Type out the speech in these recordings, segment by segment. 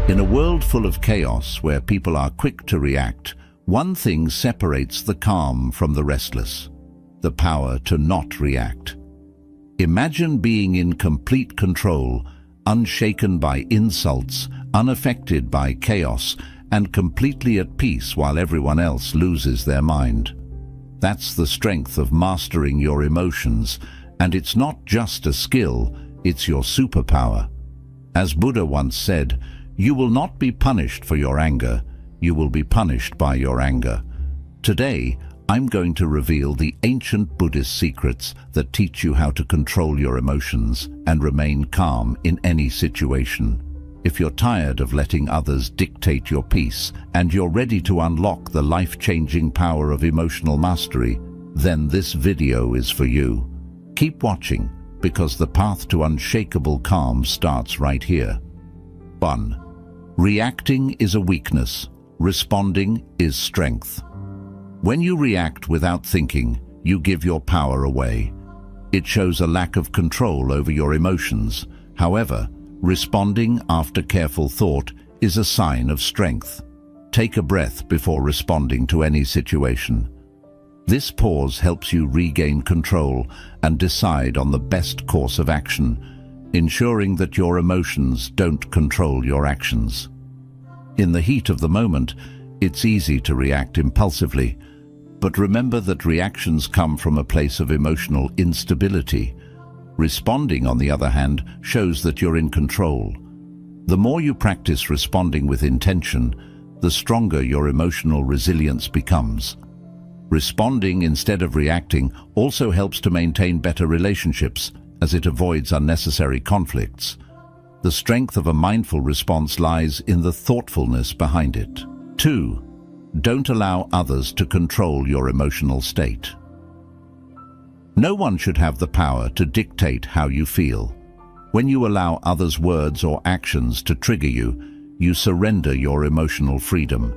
In a world full of chaos where people are quick to react, one thing separates the calm from the restless: the power to not react. Imagine being in complete control, unshaken by insults, unaffected by chaos, and completely at peace while everyone else loses their mind. That's the strength of mastering your emotions, and it's not just a skill, it's your superpower. As Buddha once said, "You will not be punished for your anger, you will be punished by your anger." Today, I'm going to reveal the ancient Buddhist secrets that teach you how to control your emotions and remain calm in any situation. If you're tired of letting others dictate your peace and you're ready to unlock the life-changing power of emotional mastery, then this video is for you. Keep watching, because the path to unshakable calm starts right here. 1. Reacting is a weakness. Responding is strength. When you react without thinking, you give your power away. It shows a lack of control over your emotions. However, responding after careful thought is a sign of strength. Take a breath before responding to any situation. This pause helps you regain control and decide on the best course of action, ensuring that your emotions don't control your actions. In the heat of the moment, it's easy to react impulsively, but remember that reactions come from a place of emotional instability. Responding, on the other hand, shows that you're in control. The more you practice responding with intention, the stronger your emotional resilience becomes. Responding instead of reacting also helps to maintain better relationships, as it avoids unnecessary conflicts. The strength of a mindful response lies in the thoughtfulness behind it. 2. Don't allow others to control your emotional state. No one should have the power to dictate how you feel. When you allow others' words or actions to trigger you, you surrender your emotional freedom.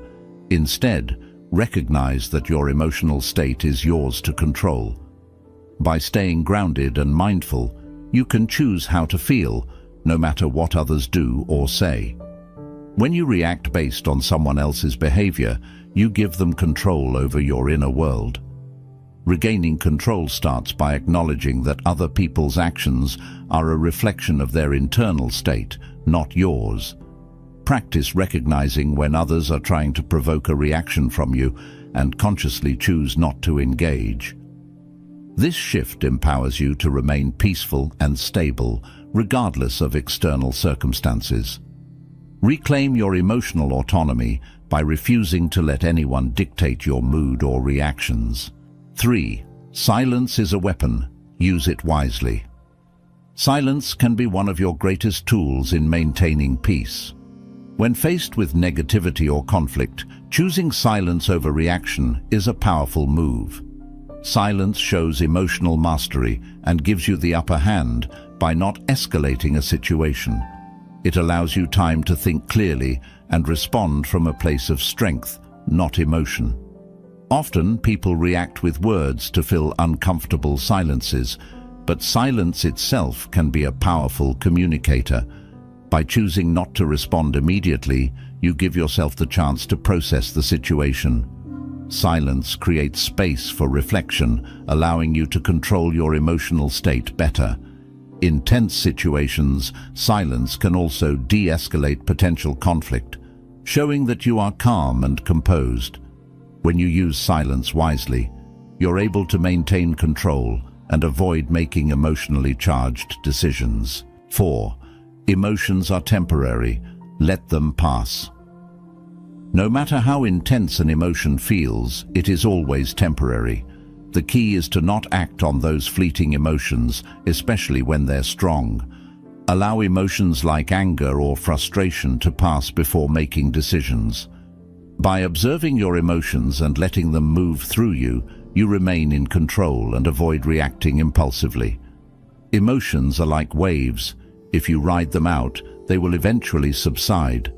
Instead, recognize that your emotional state is yours to control. By staying grounded and mindful, you can choose how to feel, no matter what others do or say. When you react based on someone else's behavior, you give them control over your inner world. Regaining control starts by acknowledging that other people's actions are a reflection of their internal state, not yours. Practice recognizing when others are trying to provoke a reaction from you and consciously choose not to engage. This shift empowers you to remain peaceful and stable, regardless of external circumstances. Reclaim your emotional autonomy by refusing to let anyone dictate your mood or reactions. 3. Silence is a weapon. Use it wisely. Silence can be one of your greatest tools in maintaining peace. When faced with negativity or conflict, choosing silence over reaction is a powerful move. Silence shows emotional mastery and gives you the upper hand by not escalating a situation. It allows you time to think clearly and respond from a place of strength, not emotion. Often, people react with words to fill uncomfortable silences, but silence itself can be a powerful communicator. By choosing not to respond immediately, you give yourself the chance to process the situation. Silence creates space for reflection, allowing you to control your emotional state better. In tense situations, silence can also de-escalate potential conflict, showing that you are calm and composed. When you use silence wisely, you're able to maintain control and avoid making emotionally charged decisions. 4. Emotions are temporary. Let them pass. No matter how intense an emotion feels, it is always temporary. The key is to not act on those fleeting emotions, especially when they're strong. Allow emotions like anger or frustration to pass before making decisions. By observing your emotions and letting them move through you, you remain in control and avoid reacting impulsively. Emotions are like waves. If you ride them out, they will eventually subside.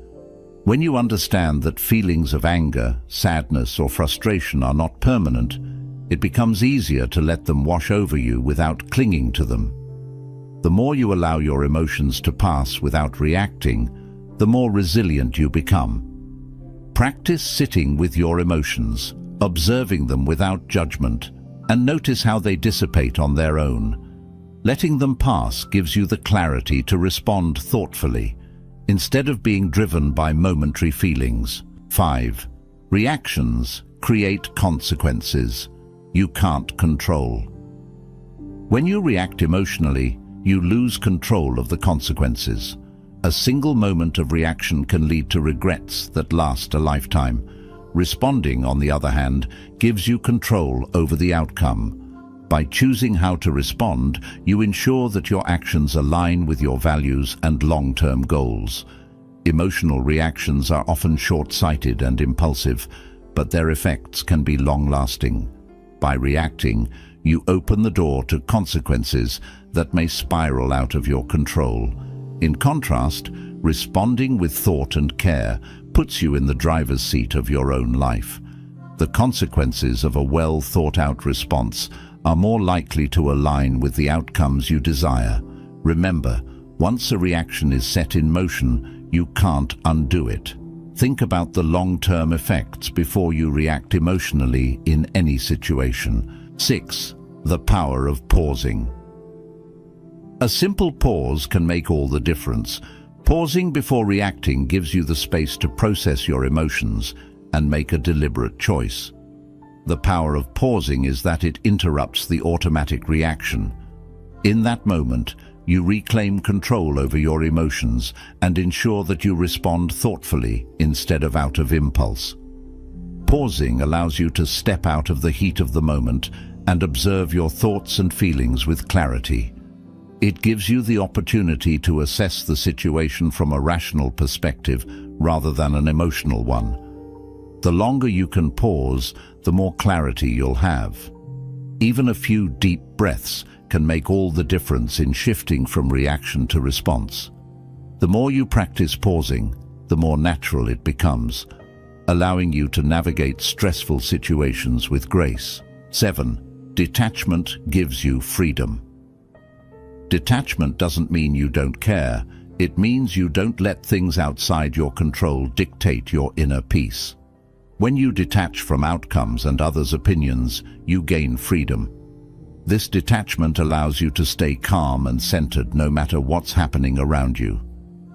When you understand that feelings of anger, sadness, or frustration are not permanent, it becomes easier to let them wash over you without clinging to them. The more you allow your emotions to pass without reacting, the more resilient you become. Practice sitting with your emotions, observing them without judgment, and notice how they dissipate on their own. Letting them pass gives you the clarity to respond thoughtfully, instead of being driven by momentary feelings. 5. Reactions create consequences you can't control. When you react emotionally, you lose control of the consequences. A single moment of reaction can lead to regrets that last a lifetime. Responding, on the other hand, gives you control over the outcome. By choosing how to respond, you ensure that your actions align with your values and long-term goals. Emotional reactions are often short-sighted and impulsive, but their effects can be long-lasting. By reacting, you open the door to consequences that may spiral out of your control. In contrast, responding with thought and care puts you in the driver's seat of your own life. The consequences of a well-thought-out response are more likely to align with the outcomes you desire. Remember, once a reaction is set in motion, you can't undo it. Think about the long-term effects before you react emotionally in any situation. 6. The power of pausing. A simple pause can make all the difference. Pausing before reacting gives you the space to process your emotions and make a deliberate choice. The power of pausing is that it interrupts the automatic reaction. In that moment, you reclaim control over your emotions and ensure that you respond thoughtfully instead of out of impulse. Pausing allows you to step out of the heat of the moment and observe your thoughts and feelings with clarity. It gives you the opportunity to assess the situation from a rational perspective rather than an emotional one. The longer you can pause, the more clarity you'll have. Even a few deep breaths can make all the difference in shifting from reaction to response. The more you practice pausing, the more natural it becomes, allowing you to navigate stressful situations with grace. 7. Detachment gives you freedom. Detachment doesn't mean you don't care. It means you don't let things outside your control dictate your inner peace. When you detach from outcomes and others' opinions, you gain freedom. This detachment allows you to stay calm and centered no matter what's happening around you.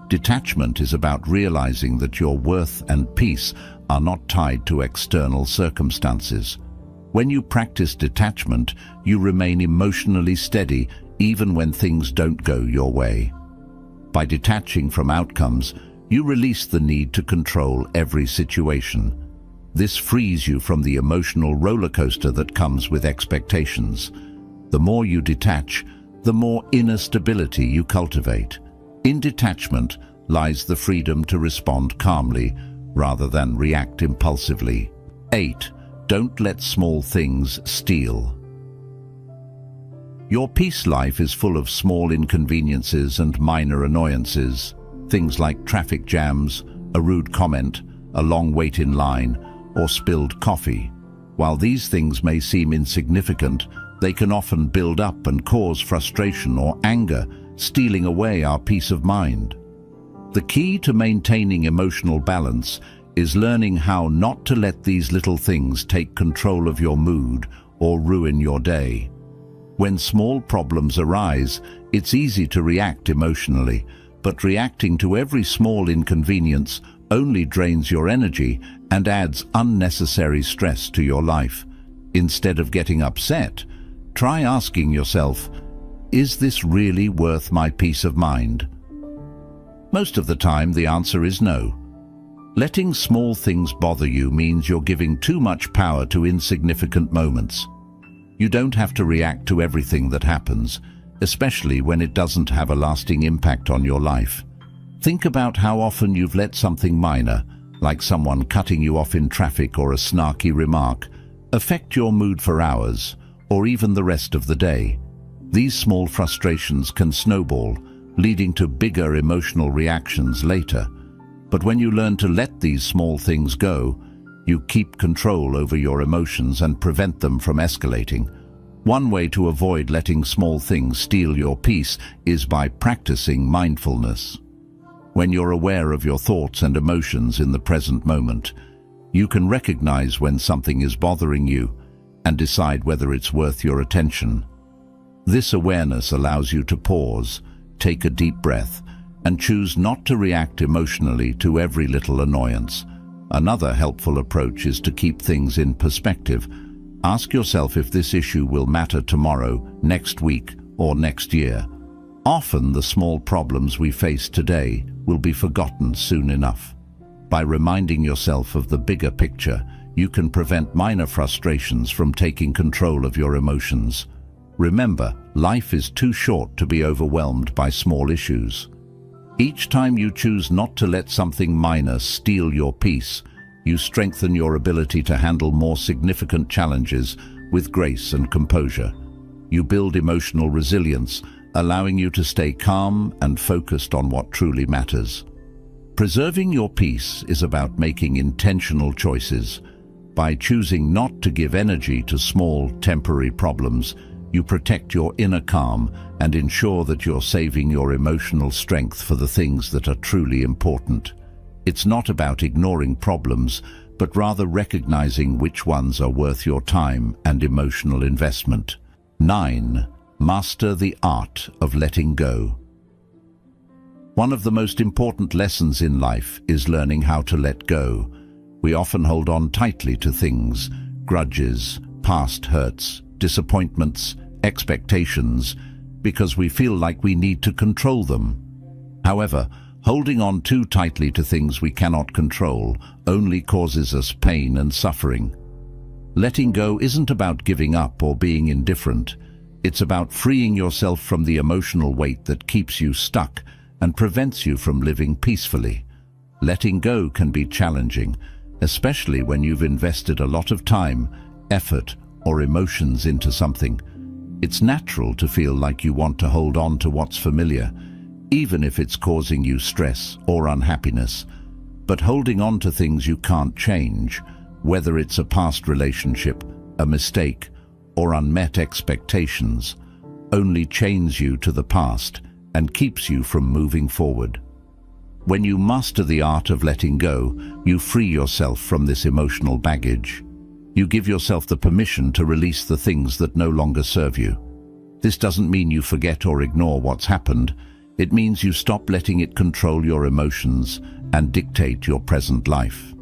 Detachment is about realizing that your worth and peace are not tied to external circumstances. When you practice detachment, you remain emotionally steady even when things don't go your way. By detaching from outcomes, you release the need to control every situation. This frees you from the emotional roller coaster that comes with expectations. The more you detach, the more inner stability you cultivate. In detachment lies the freedom to respond calmly rather than react impulsively. 8. Don't let small things steal. Your peace life is full of small inconveniences and minor annoyances, things like traffic jams, a rude comment, a long wait in line, or spilled coffee. While these things may seem insignificant, they can often build up and cause frustration or anger, stealing away our peace of mind. The key to maintaining emotional balance is learning how not to let these little things take control of your mood or ruin your day. When small problems arise, it's easy to react emotionally, but reacting to every small inconvenience only drains your energy and adds unnecessary stress to your life. Instead of getting upset, try asking yourself, is this really worth my peace of mind? Most of the time, the answer is no. Letting small things bother you means you're giving too much power to insignificant moments. You don't have to react to everything that happens, especially when it doesn't have a lasting impact on your life. Think about how often you've let something minor, like someone cutting you off in traffic or a snarky remark, affect your mood for hours, or even the rest of the day. These small frustrations can snowball, leading to bigger emotional reactions later. But when you learn to let these small things go, you keep control over your emotions and prevent them from escalating. One way to avoid letting small things steal your peace is by practicing mindfulness. When you're aware of your thoughts and emotions in the present moment, you can recognize when something is bothering you and decide whether it's worth your attention. This awareness allows you to pause, take a deep breath, and choose not to react emotionally to every little annoyance. Another helpful approach is to keep things in perspective. Ask yourself if this issue will matter tomorrow, next week, or next year. Often the small problems we face today will be forgotten soon enough. By reminding yourself of the bigger picture, you can prevent minor frustrations from taking control of your emotions. Remember, life is too short to be overwhelmed by small issues. Each time you choose not to let something minor steal your peace, you strengthen your ability to handle more significant challenges with grace and composure. You build emotional resilience, allowing you to stay calm and focused on what truly matters. Preserving your peace is about making intentional choices. By choosing not to give energy to small, temporary problems, you protect your inner calm and ensure that you're saving your emotional strength for the things that are truly important. It's not about ignoring problems, but rather recognizing which ones are worth your time and emotional investment. 9. Master the art of letting go. One of the most important lessons in life is learning how to let go. We often hold on tightly to things, grudges, past hurts, disappointments, expectations, because we feel like we need to control them. However, holding on too tightly to things we cannot control only causes us pain and suffering. Letting go isn't about giving up or being indifferent. It's about freeing yourself from the emotional weight that keeps you stuck and prevents you from living peacefully. Letting go can be challenging, especially when you've invested a lot of time, effort, or emotions into something. It's natural to feel like you want to hold on to what's familiar, even if it's causing you stress or unhappiness. But holding on to things you can't change, whether it's a past relationship, a mistake, or unmet expectations, only chains you to the past and keeps you from moving forward. When you master the art of letting go, you free yourself from this emotional baggage. You give yourself the permission to release the things that no longer serve you. This doesn't mean you forget or ignore what's happened. It means you stop letting it control your emotions and dictate your present life.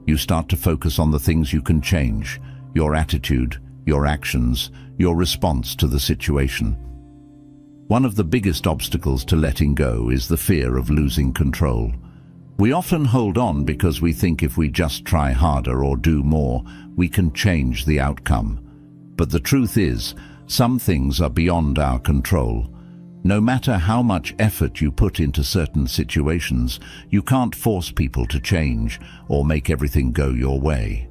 You start to focus on the things you can change: your attitude, your actions, your response to the situation. One of the biggest obstacles to letting go is the fear of losing control. We often hold on because we think if we just try harder or do more, we can change the outcome. But the truth is, some things are beyond our control. No matter how much effort you put into certain situations, you can't force people to change or make everything go your way.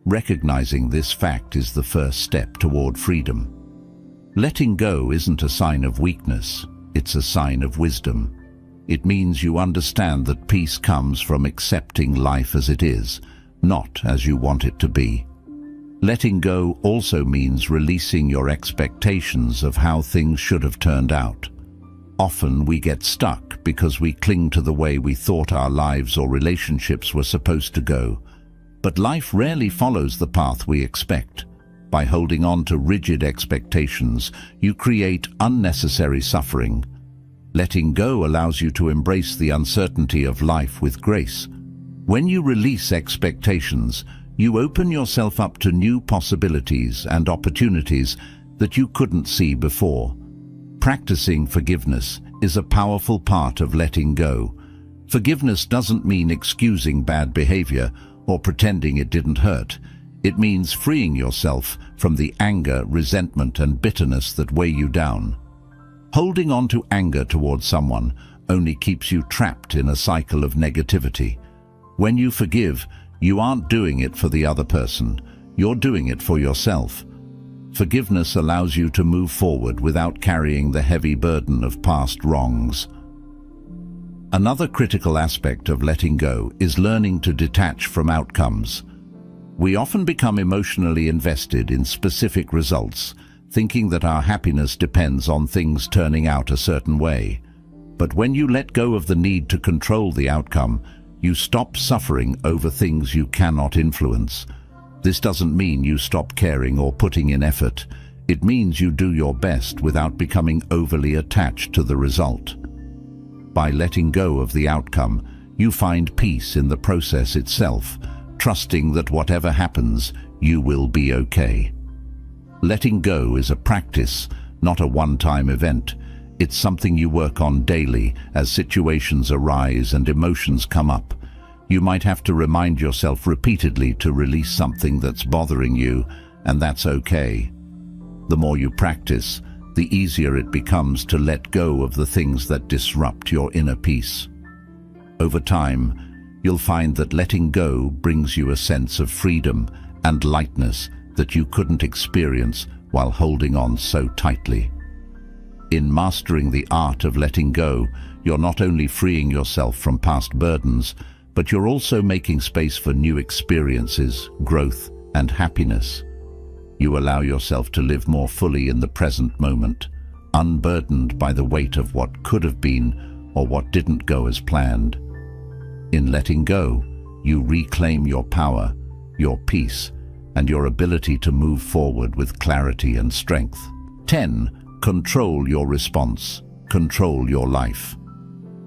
Recognizing this fact is the first step toward freedom. Letting go isn't a sign of weakness, it's a sign of wisdom. It means you understand that peace comes from accepting life as it is, not as you want it to be. Letting go also means releasing your expectations of how things should have turned out. Often we get stuck because we cling to the way we thought our lives or relationships were supposed to go. But life rarely follows the path we expect. By holding on to rigid expectations, you create unnecessary suffering. Letting go allows you to embrace the uncertainty of life with grace. When you release expectations, you open yourself up to new possibilities and opportunities that you couldn't see before. Practicing forgiveness is a powerful part of letting go. Forgiveness doesn't mean excusing bad behavior or pretending it didn't hurt. It means freeing yourself from the anger, resentment, and bitterness that weigh you down. Holding on to anger towards someone only keeps you trapped in a cycle of negativity. When you forgive, you aren't doing it for the other person, you're doing it for yourself. Forgiveness allows you to move forward without carrying the heavy burden of past wrongs. Another critical aspect of letting go is learning to detach from outcomes. We often become emotionally invested in specific results, thinking that our happiness depends on things turning out a certain way. But when you let go of the need to control the outcome, you stop suffering over things you cannot influence. This doesn't mean you stop caring or putting in effort. It means you do your best without becoming overly attached to the result. By letting go of the outcome, you find peace in the process itself, trusting that whatever happens, you will be okay. Letting go is a practice, not a one-time event. It's something you work on daily as situations arise and emotions come up. You might have to remind yourself repeatedly to release something that's bothering you, and that's okay. The more you practice, the easier it becomes to let go of the things that disrupt your inner peace. Over time, you'll find that letting go brings you a sense of freedom and lightness that you couldn't experience while holding on so tightly. In mastering the art of letting go, you're not only freeing yourself from past burdens, but you're also making space for new experiences, growth, and happiness. You allow yourself to live more fully in the present moment, unburdened by the weight of what could have been or what didn't go as planned. In letting go, you reclaim your power, your peace, and your ability to move forward with clarity and strength. 10. Control your response. Control your life.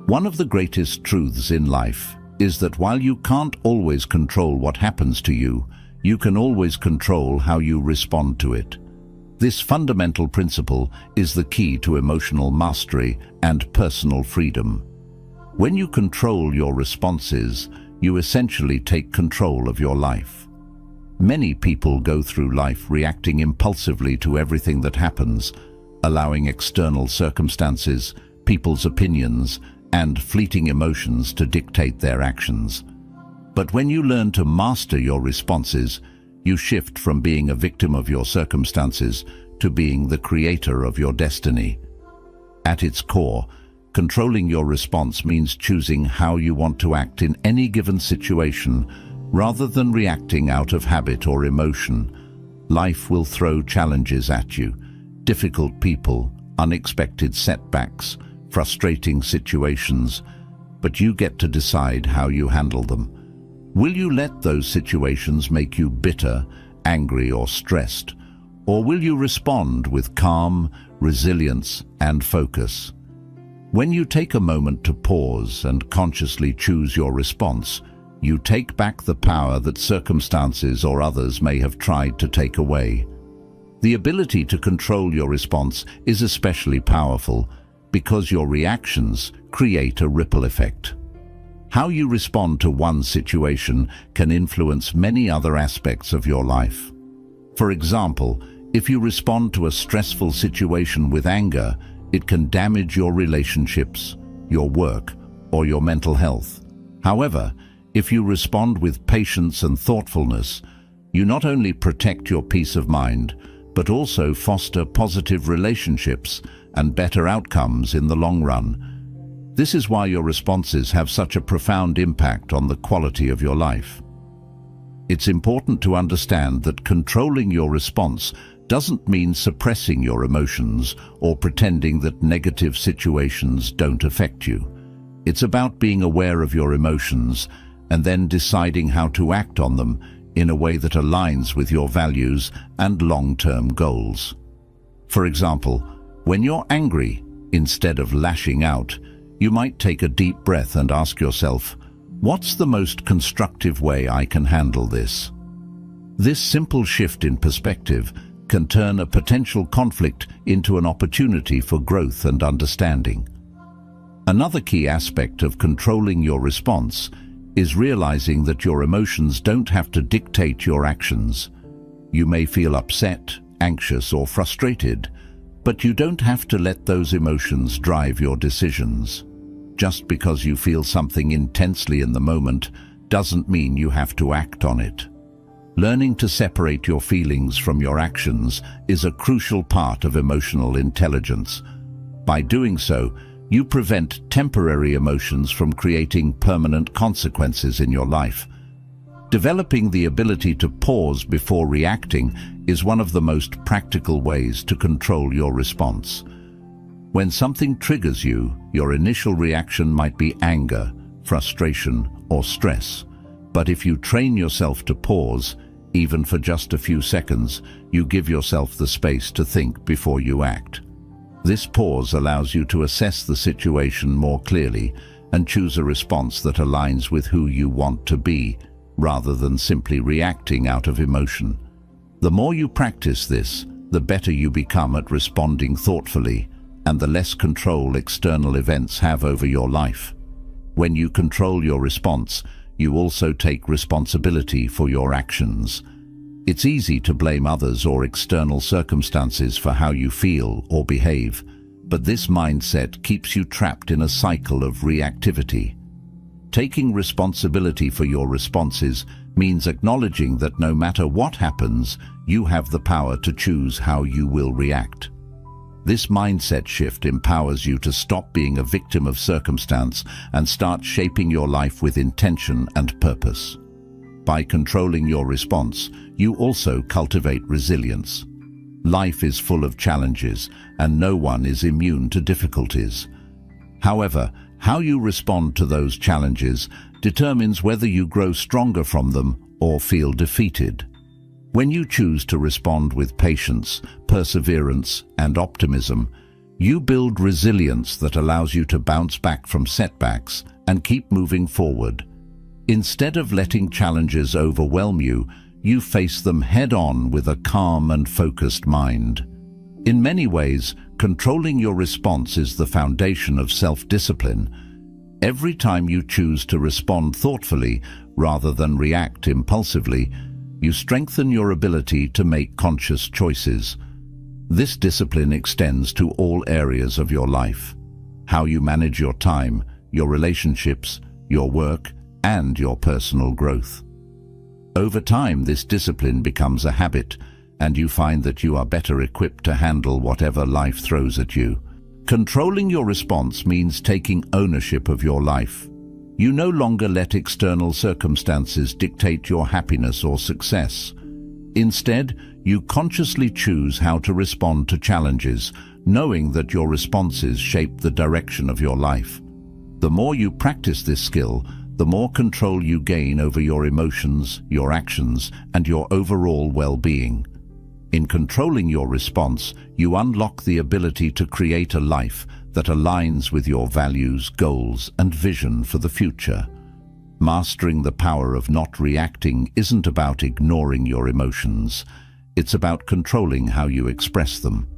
One of the greatest truths in life is that while you can't always control what happens to you, you can always control how you respond to it. This fundamental principle is the key to emotional mastery and personal freedom. When you control your responses, you essentially take control of your life. Many people go through life reacting impulsively to everything that happens, allowing external circumstances, people's opinions, and fleeting emotions to dictate their actions. But when you learn to master your responses, you shift from being a victim of your circumstances to being the creator of your destiny. At its core, controlling your response means choosing how you want to act in any given situation, rather than reacting out of habit or emotion. Life will throw challenges at you. Difficult people, unexpected setbacks, frustrating situations, but you get to decide how you handle them. Will you let those situations make you bitter, angry, or stressed? Or will you respond with calm, resilience, and focus? When you take a moment to pause and consciously choose your response, you take back the power that circumstances or others may have tried to take away. The ability to control your response is especially powerful because your reactions create a ripple effect. How you respond to one situation can influence many other aspects of your life. For example, if you respond to a stressful situation with anger, it can damage your relationships, your work, or your mental health. However, if you respond with patience and thoughtfulness, you not only protect your peace of mind, but also foster positive relationships and better outcomes in the long run. This is why your responses have such a profound impact on the quality of your life. It's important to understand that controlling your response doesn't mean suppressing your emotions or pretending that negative situations don't affect you. It's about being aware of your emotions and then deciding how to act on them in a way that aligns with your values and long-term goals. For example, when you're angry, instead of lashing out, you might take a deep breath and ask yourself, what's the most constructive way I can handle this? This simple shift in perspective can turn a potential conflict into an opportunity for growth and understanding. Another key aspect of controlling your response is realizing that your emotions don't have to dictate your actions. You may feel upset, anxious, or frustrated, but you don't have to let those emotions drive your decisions. Just because you feel something intensely in the moment doesn't mean you have to act on it. Learning to separate your feelings from your actions is a crucial part of emotional intelligence. By doing so, you prevent temporary emotions from creating permanent consequences in your life. Developing the ability to pause before reacting is one of the most practical ways to control your response. When something triggers you, your initial reaction might be anger, frustration, or stress. But if you train yourself to pause, even for just a few seconds, you give yourself the space to think before you act. This pause allows you to assess the situation more clearly and choose a response that aligns with who you want to be, rather than simply reacting out of emotion. The more you practice this, the better you become at responding thoughtfully, and the less control external events have over your life. When you control your response, you also take responsibility for your actions. It's easy to blame others or external circumstances for how you feel or behave, but this mindset keeps you trapped in a cycle of reactivity. Taking responsibility for your responses means acknowledging that no matter what happens, you have the power to choose how you will react. This mindset shift empowers you to stop being a victim of circumstance and start shaping your life with intention and purpose. By controlling your response, you also cultivate resilience. Life is full of challenges, and no one is immune to difficulties. However, how you respond to those challenges determines whether you grow stronger from them or feel defeated. When you choose to respond with patience, perseverance, and optimism, you build resilience that allows you to bounce back from setbacks and keep moving forward. Instead of letting challenges overwhelm you, you face them head-on with a calm and focused mind. In many ways, controlling your response is the foundation of self-discipline. Every time you choose to respond thoughtfully rather than react impulsively, you strengthen your ability to make conscious choices. This discipline extends to all areas of your life: how you manage your time, your relationships, your work, and your personal growth. Over time, this discipline becomes a habit, and you find that you are better equipped to handle whatever life throws at you. Controlling your response means taking ownership of your life. You no longer let external circumstances dictate your happiness or success. Instead, you consciously choose how to respond to challenges, knowing that your responses shape the direction of your life. The more you practice this skill, the more control you gain over your emotions, your actions, and your overall well-being. In controlling your response, you unlock the ability to create a life that aligns with your values, goals, and vision for the future. Mastering the power of not reacting isn't about ignoring your emotions. It's about controlling how you express them.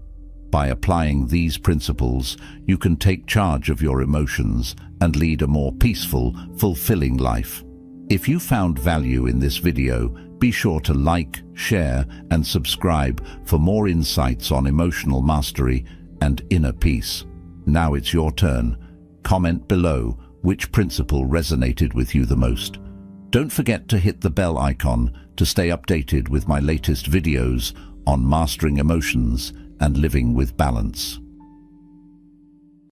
By applying these principles, you can take charge of your emotions and lead a more peaceful, fulfilling life. If you found value in this video, be sure to like, share, and subscribe for more insights on emotional mastery and inner peace. Now it's your turn. Comment below which principle resonated with you the most. Don't forget to hit the bell icon to stay updated with my latest videos on mastering emotions and living with balance.